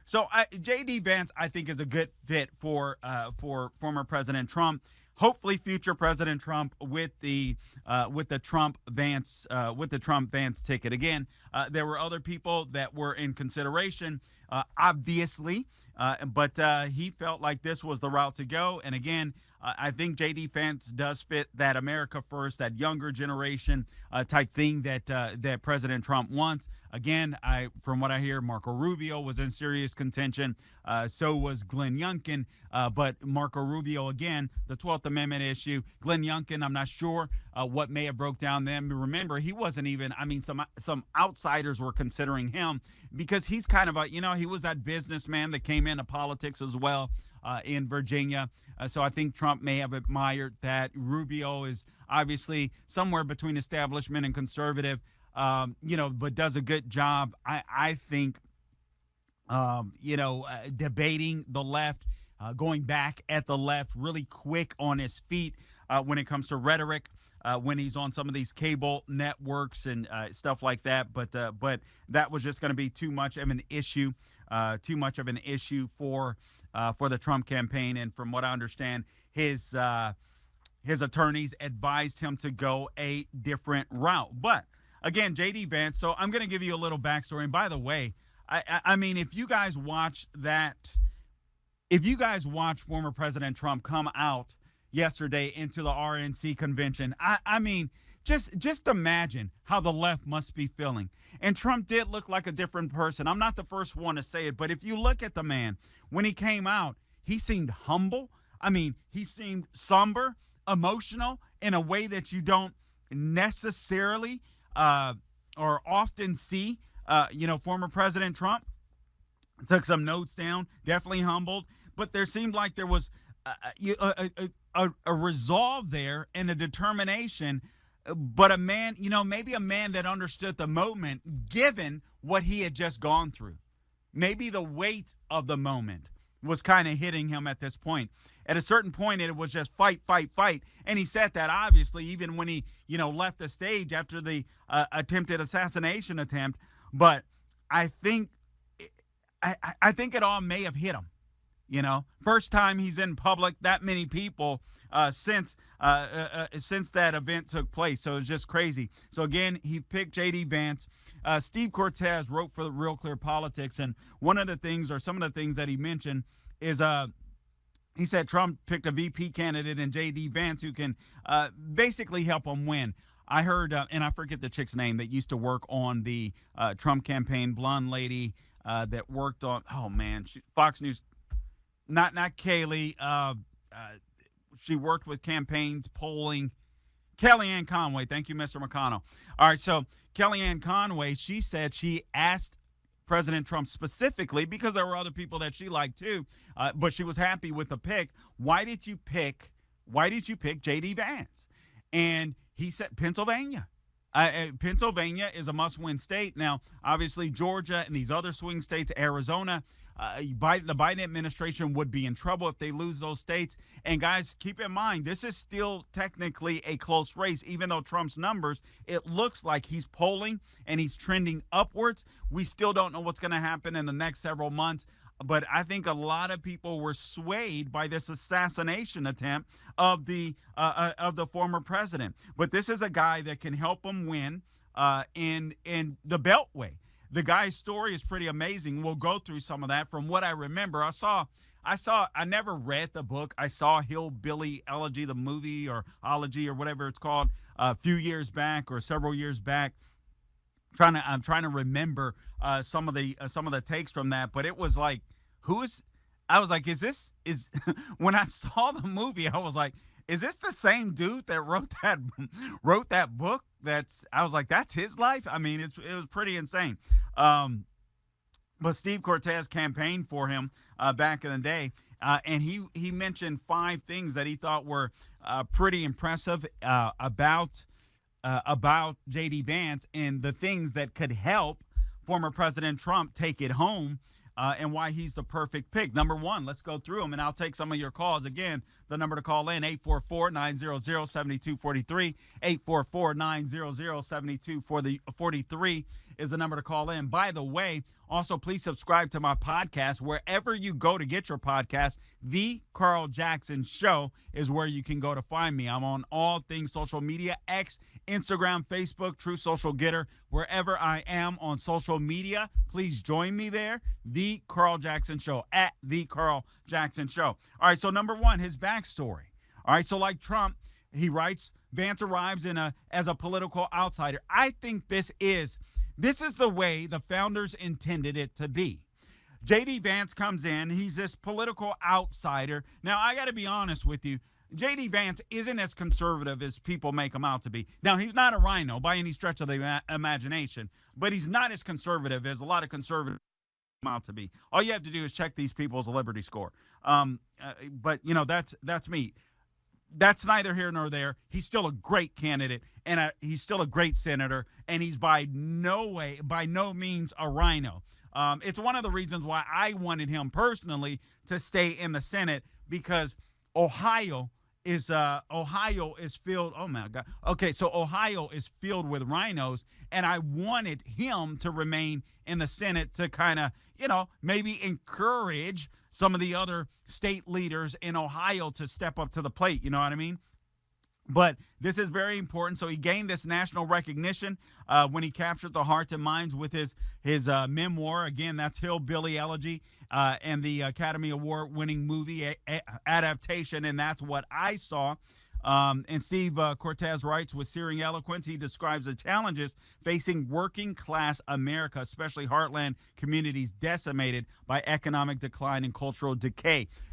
So JD Vance, I think, is a good fit for former President Trump. Hopefully, future President Trump with the Trump Vance ticket. Again, there were other people that were in consideration, obviously, but he felt like this was the route to go. And again, I think JD Vance does fit that America First, that younger generation type thing that President Trump wants. Again, from what I hear, Marco Rubio was in serious contention. So was Glenn Youngkin. But Marco Rubio, again, the 12th Amendment issue. Glenn Youngkin, I'm not sure what may have broke down then. Remember, he wasn't even, I mean, some outsiders were considering him because he's kind of he was that businessman that came into politics as well. In Virginia. So I think Trump may have admired that. Rubio is obviously somewhere between establishment and conservative, but does a good job, I think, debating the left, going back at the left, really quick on his feet when it comes to rhetoric. When he's on some of these cable networks and stuff like that, but that was just going to be too much of an issue for the Trump campaign. And from what I understand, his attorneys advised him to go a different route. But again, JD Vance. So I'm going to give you a little backstory. And by the way, I mean, if you guys watch former President Trump come out yesterday into the RNC convention, I mean, just imagine how the left must be feeling. And Trump did look like a different person. I'm not the first one to say it, but if you look at the man, when he came out, he seemed humble. I mean, he seemed somber, emotional in a way that you don't necessarily or often see, former President Trump. Took some notes down, definitely humbled, but there seemed like there was a resolve there and a determination, but a man, maybe a man that understood the moment given what he had just gone through. Maybe the weight of the moment was kind of hitting him at this point. At a certain point, it was just fight, fight, fight. And he said that, obviously, even when he, left the stage after the attempted assassination attempt. But I think it all may have hit him. First time he's in public, that many people since that event took place. So it's just crazy. So again, he picked JD Vance. Steve Cortez wrote for the Real Clear Politics, and one of the things, or some of the things that he mentioned, is he said Trump picked a VP candidate in JD Vance who can basically help him win. I heard, and I forget the chick's name that used to work on the Trump campaign, blonde lady that worked on, Fox News. Not Kaylee. She worked with campaigns, polling. Kellyanne Conway. Thank you, Mr. McConnell. All right, so Kellyanne Conway, she said she asked President Trump specifically, because there were other people that she liked too, but she was happy with the pick. Why did you pick J.D. Vance? And he said Pennsylvania. Pennsylvania is a must-win state. Now, obviously, Georgia and these other swing states, Arizona, the Biden administration would be in trouble if they lose those states. And guys, keep in mind, this is still technically a close race. Even though Trump's numbers, it looks like he's polling and he's trending upwards. We still don't know what's going to happen in the next several months. But I think a lot of people were swayed by this assassination attempt of the former president. But this is a guy that can help him win in the Beltway. The guy's story is pretty amazing. We'll go through some of that. From what I remember, I never read the book. I saw Hillbilly Elegy, the movie, or Ology, or whatever it's called, a few years back or several years back. I'm trying to remember some of the takes from that, but it was like, I was like, is when I saw the movie, I was like, is this the same dude that wrote that book? I was like, that's his life. I mean, it was pretty insane. But Steve Cortez campaigned for him back in the day, and he mentioned 5 things that he thought were pretty impressive about J.D. Vance and the things that could help former President Trump take it home, and why he's the perfect pick. Number 1, let's go through them, and I'll take some of your calls. Again, the number to call in, 844-900-7243, 844-900-7243 is the number to call in. By the way, also, please subscribe to my podcast wherever you go to get your podcast. The Carl Jackson Show is where you can go to find me. I'm on all things social media, X, Instagram, Facebook, True Social Getter. Wherever I am on social media, please join me there. The Carl Jackson Show, at The Carl Jackson Show. All right, so number one, his backstory. All right, so like Trump, he writes, Vance arrives as a political outsider. I think this is the way the founders intended it to be. JD Vance comes in. He's this political outsider. Now, I got to be honest with you. JD Vance isn't as conservative as people make him out to be. Now, he's not a rhino by any stretch of the imagination, but he's not as conservative as a lot of conservatives make him out to be. All you have to do is check these people's Liberty score. But, that's me. That's neither here nor there. He's still a great candidate, and he's still a great senator, and he's by no means a rhino. It's one of the reasons why I wanted him personally to stay in the Senate, because Ohio is filled. Oh my God. Okay, so Ohio is filled with rhinos, and I wanted him to remain in the Senate to kind of, maybe encourage some of the other state leaders in Ohio to step up to the plate. You know what I mean? But this is very important. So he gained this national recognition when he captured the hearts and minds with his memoir. Again, that's Hillbilly Elegy, and the Academy Award-winning movie adaptation, and that's what I saw. And Steve Cortez writes, with searing eloquence, he describes the challenges facing working-class America, especially heartland communities decimated by economic decline and cultural decay.